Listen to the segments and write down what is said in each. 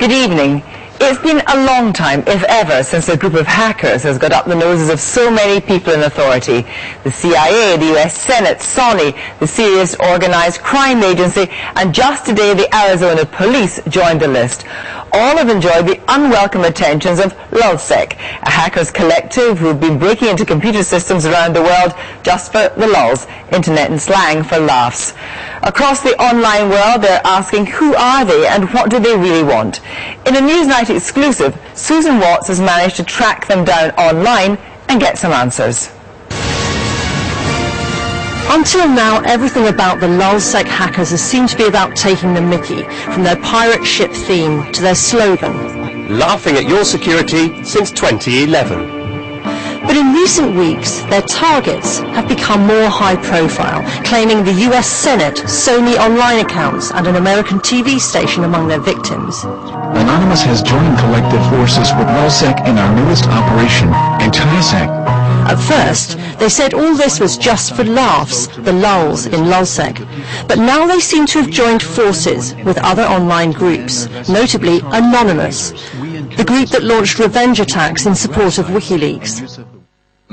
Good evening. It's been a long time, if ever, since a group of hackers has got up the noses of so many people in authority. The CIA, the US Senate, Sony, the Serious Organized Crime Agency, and just today the Arizona police joined the list. All have enjoyed the unwelcome attentions of LulzSec, a hackers collective who've been breaking into computer systems around the world just for the lulz, internet and slang for laughs. Across the online world, they're asking who are they and what do they really want. In a Newsnight exclusive, Susan Watts has managed to track them down online and get some answers. Until now, everything about the LulzSec hackers has seemed to be about taking the mickey, from their pirate ship theme to their slogan, "Laughing at your security since 2011. But in recent weeks, their targets have become more high profile, claiming the US Senate, Sony online accounts and an American TV station among their victims. Anonymous has joined collective forces with LulzSec in our newest operation, Anti-Sec. At first, they said all this was just for laughs, the lulz in LulzSec. But now they seem to have joined forces with other online groups, notably Anonymous, the group that launched revenge attacks in support of WikiLeaks.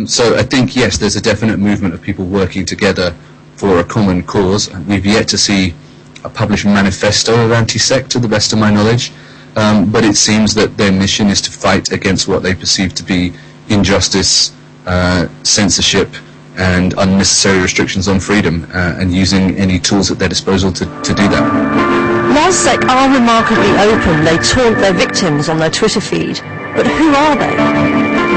So I think, yes, there's a definite movement of people working together for a common cause. We've yet to see a published manifesto of anti-sec, to the best of my knowledge, but it seems that their mission is to fight against what they perceive to be injustice, censorship and unnecessary restrictions on freedom, and using any tools at their disposal to do that. LulzSec are remarkably open. They taunt their victims on their Twitter feed. But who are they?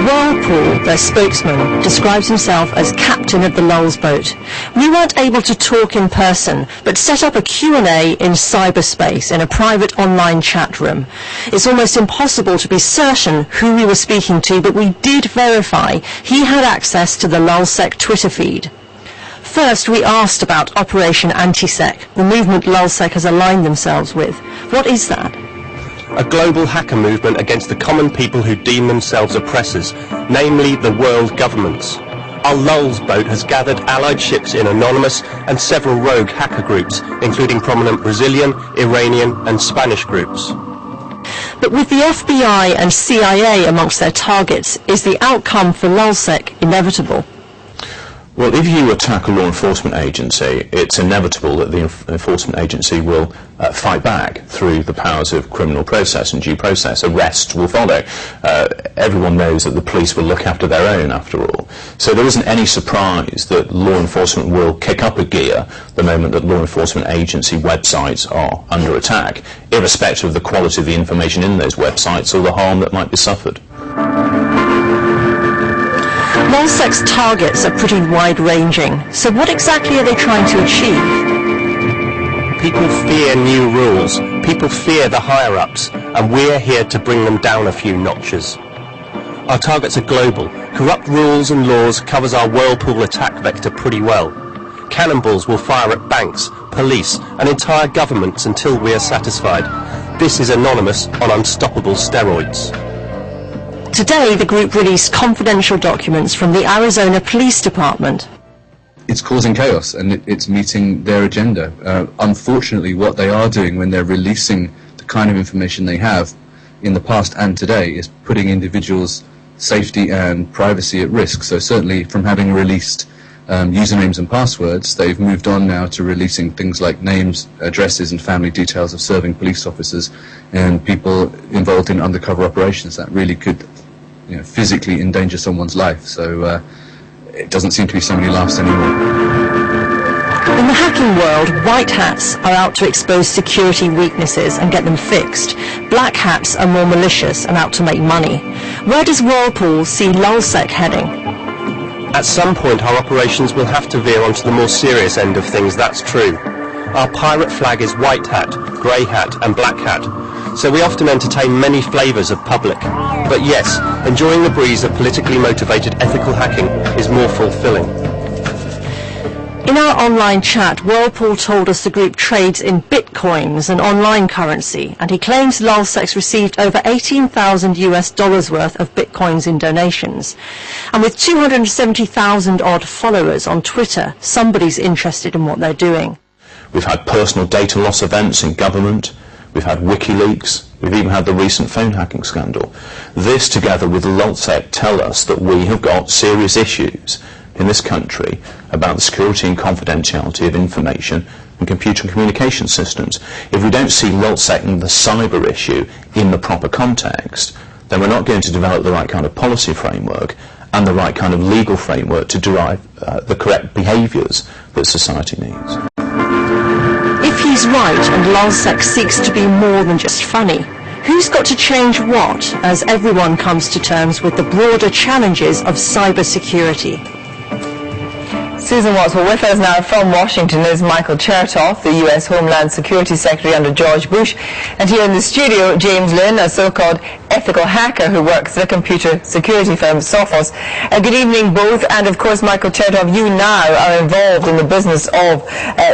Whirlpool, their spokesman, describes himself as captain of the lulz boat. We weren't able to talk in person, but set up a Q&A in cyberspace in a private online chat room. It's almost impossible to be certain who we were speaking to, but we did verify he had access to the LulzSec Twitter feed. First, we asked about Operation Anti-Sec, the movement LulzSec has aligned themselves with. What is that? A global hacker movement against the common people who deem themselves oppressors, namely the world governments. Our lulz boat has gathered allied ships in Anonymous and several rogue hacker groups, including prominent Brazilian, Iranian and Spanish groups. But with the FBI and CIA amongst their targets, is the outcome for LulzSec inevitable? Well, if you attack a law enforcement agency, it's inevitable that the enforcement agency will fight back through the powers of criminal process and due process. Arrests will follow. Everyone knows that the police will look after their own, after all. So there isn't any surprise that law enforcement will kick up a gear the moment that law enforcement agency websites are under attack, irrespective of the quality of the information in those websites or the harm that might be suffered. LulzSec's targets are pretty wide-ranging, so what exactly are they trying to achieve? People fear new rules, people fear the higher-ups, and we're here to bring them down a few notches. Our targets are global. Corrupt rules and laws covers our Whirlpool attack vector pretty well. Cannonballs will fire at banks, police, and entire governments until we are satisfied. This is Anonymous on unstoppable steroids. Today, the group released confidential documents from the Arizona Police Department. It's causing chaos and it's meeting their agenda. Unfortunately, what they are doing when they're releasing the kind of information they have in the past and today is putting individuals' safety and privacy at risk. So certainly from having released usernames and passwords, they've moved on now to releasing things like names, addresses and family details of serving police officers and people involved in undercover operations that really could physically endanger someone's life. So it doesn't seem to be so many laughs anymore. In the hacking world, white hats are out to expose security weaknesses and get them fixed. Black hats are more malicious and out to make money. Where does Whirlpool see LulzSec heading? At some point our operations will have to veer onto the more serious end of things, that's true. Our pirate flag is white hat, grey hat and black hat, so we often entertain many flavours of public. But yes, enjoying the breeze of politically motivated ethical hacking is more fulfilling. In our online chat, Whirlpool told us the group trades in bitcoins, an online currency, and he claims LulzSec's received over $18,000 US worth of bitcoins in donations. And with 270,000 odd followers on Twitter, somebody's interested in what they're doing. We've had personal data loss events in government. We've had WikiLeaks, We've even had the recent phone hacking scandal. This, together with LulzSec, tell us that we have got serious issues in this country about the security and confidentiality of information and computer and communication systems. If we don't see LulzSec and the cyber issue in the proper context, then we're not going to develop the right kind of policy framework and the right kind of legal framework to derive the correct behaviours that society needs. If he's right and LulzSec seeks to be more than just funny, who's got to change what as everyone comes to terms with the broader challenges of cybersecurity? Susan Watts, well, with us now from Washington is Michael Chertoff, the U.S. Homeland Security Secretary under George Bush. And here in the studio, James Lynn, a so-called ethical hacker who works at a computer security firm, Sophos. Good evening, both. And, of course, Michael Chertoff, you now are involved in the business of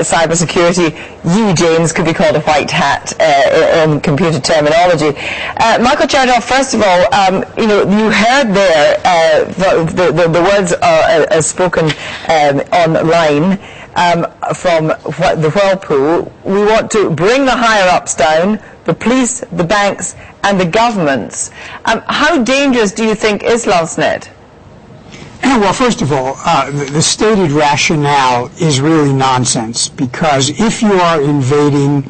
cybersecurity. You, James, could be called a white hat in computer terminology. Michael Chertoff, first of all, you heard there the words are spoken online from the Whirlpool. We want to bring the higher-ups down, the police, the banks, and the governments. How dangerous do you think is LulzNet? Well, first of all, the stated rationale is really nonsense, because if you are invading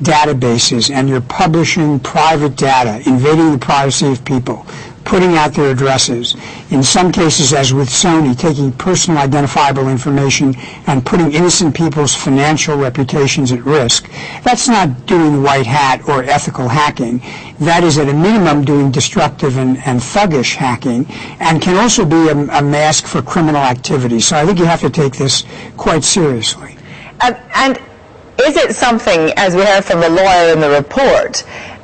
databases and you're publishing private data, invading the privacy of people, putting out their addresses, in some cases, as with Sony, taking personal identifiable information and putting innocent people's financial reputations at risk, that's not doing white hat or ethical hacking. That is, at a minimum, doing destructive and thuggish hacking, and can also be a mask for criminal activity. So I think you have to take this quite seriously. And is it something, as we heard from the lawyer in the report,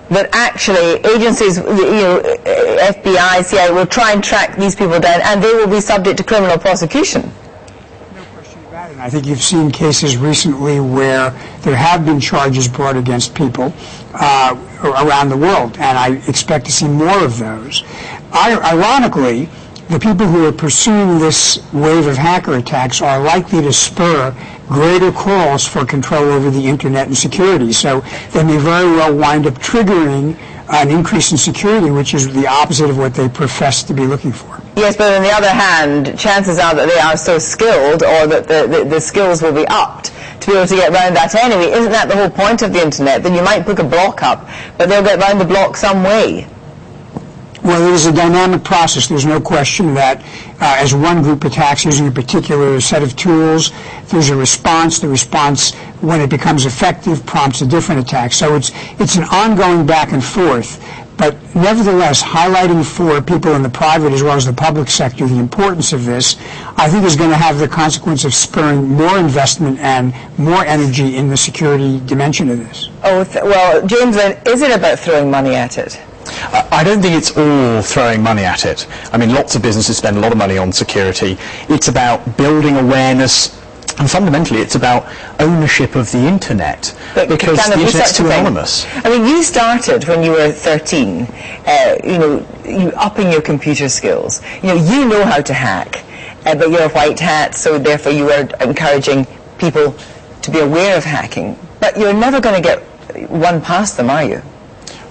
that actually agencies, FBI, CIA, will try and track these people down, and they will be subject to criminal prosecution? No question about it. And I think you've seen cases recently where there have been charges brought against people around the world, and I expect to see more of those. Ironically, the people who are pursuing this wave of hacker attacks are likely to spur greater calls for control over the internet and security. So they may very well wind up triggering an increase in security, which is the opposite of what they profess to be looking for. Yes, but on the other hand, chances are that they are so skilled, or that the skills will be upped to be able to get around that anyway. Isn't that the whole point of the internet? That you might put a block up, but they'll get around the block some way. Well, it is a dynamic process. There's no question that as one group attacks using a particular set of tools, there's a response. The response, when it becomes effective, prompts a different attack. So it's an ongoing back and forth. But nevertheless, highlighting for people in the private as well as the public sector the importance of this, I think is going to have the consequence of spurring more investment and more energy in the security dimension of this. Well, James, then, is it about throwing money at it? I don't think it's all throwing money at it. I mean, lots of businesses spend a lot of money on security. It's about building awareness, and fundamentally it's about ownership of the internet, because the internet's too anonymous. I mean, you started when you were 13, you upping your computer skills. You know how to hack, but you're a white hat, so therefore you are encouraging people to be aware of hacking. But you're never going to get one past them, are you?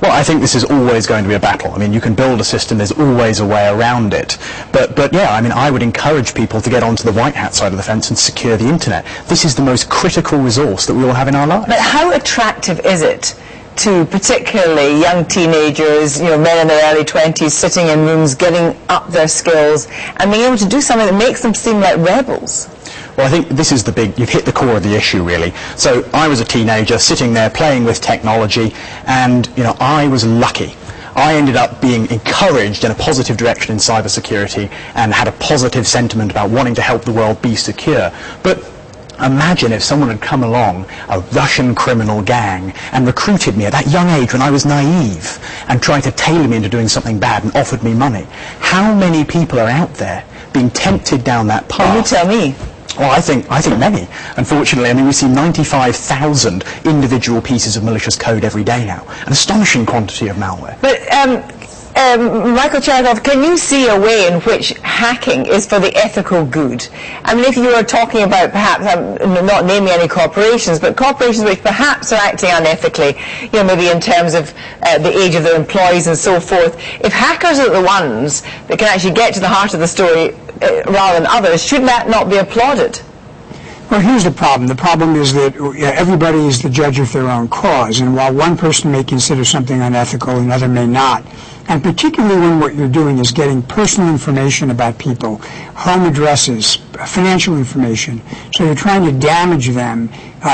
Well, I think this is always going to be a battle. I mean, you can build a system, there's always a way around it. But yeah, I mean, I would encourage people to get onto the white hat side of the fence and secure the internet. This is the most critical resource that we all have in our lives. But how attractive is it to particularly young teenagers, men in their early 20s, sitting in rooms, getting up their skills, and being able to do something that makes them seem like rebels? Well, I think this is you've hit the core of the issue, really. So I was a teenager sitting there playing with technology, and, I was lucky. I ended up being encouraged in a positive direction in cybersecurity and had a positive sentiment about wanting to help the world be secure. But imagine if someone had come along, a Russian criminal gang, and recruited me at that young age when I was naive and tried to tailor me into doing something bad and offered me money. How many people are out there being tempted down that path? Well, you tell me. Well, I think many. Unfortunately, I mean, we see 95,000 individual pieces of malicious code every day now. An astonishing quantity of malware. But Michael Chertoff, can you see a way in which hacking is for the ethical good? I mean, if you were talking about perhaps, not naming any corporations, but corporations which perhaps are acting unethically, maybe in terms of the age of their employees and so forth, if hackers are the ones that can actually get to the heart of the story rather than others, shouldn't that not be applauded? Well, here's the problem. The problem is that everybody is the judge of their own cause, and while one person may consider something unethical, another may not. And particularly when what you're doing is getting personal information about people, home addresses, financial information, so you're trying to damage them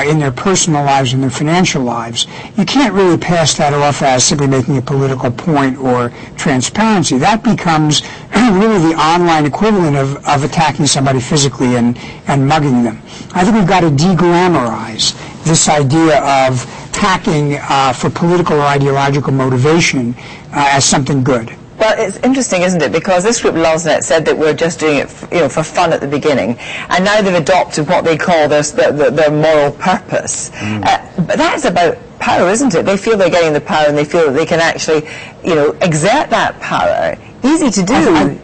in their personal lives and their financial lives, you can't really pass that off as simply making a political point or transparency. That becomes really the online equivalent of attacking somebody physically and mugging them. I think we've got to de-glamorize this idea of hacking for political or ideological motivation as something good. Well, it's interesting, isn't it? Because this group, LulzNet, said that we're just doing it for fun at the beginning, and now they've adopted what they call their moral purpose. But that's about power, isn't it? They feel they're getting the power, and they feel that they can actually, exert that power. Easy to do.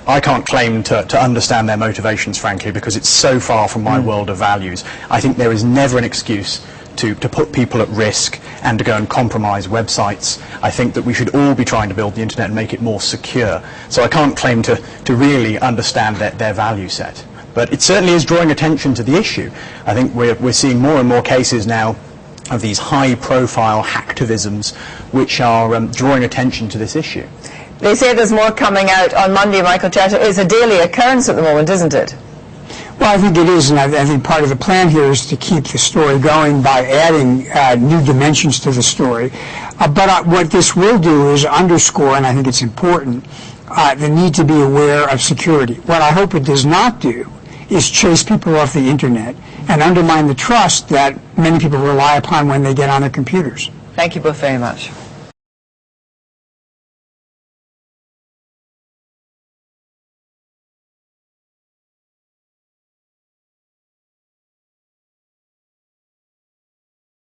I can't claim to understand their motivations, frankly, because it's so far from my world of values. I think there is never an excuse to put people at risk and to go and compromise websites. I think that we should all be trying to build the internet and make it more secure. So I can't claim to really understand their value set. But it certainly is drawing attention to the issue. I think we're seeing more and more cases now of these high-profile hacktivisms which are drawing attention to this issue. They say there's more coming out on Monday, Michael Chertoff. It's a daily occurrence at the moment, isn't it? Well, I think it is, and I think part of the plan here is to keep the story going by adding new dimensions to the story. But what this will do is underscore, and I think it's important, the need to be aware of security. What I hope it does not do is chase people off the internet and undermine the trust that many people rely upon when they get on their computers. Thank you both very much.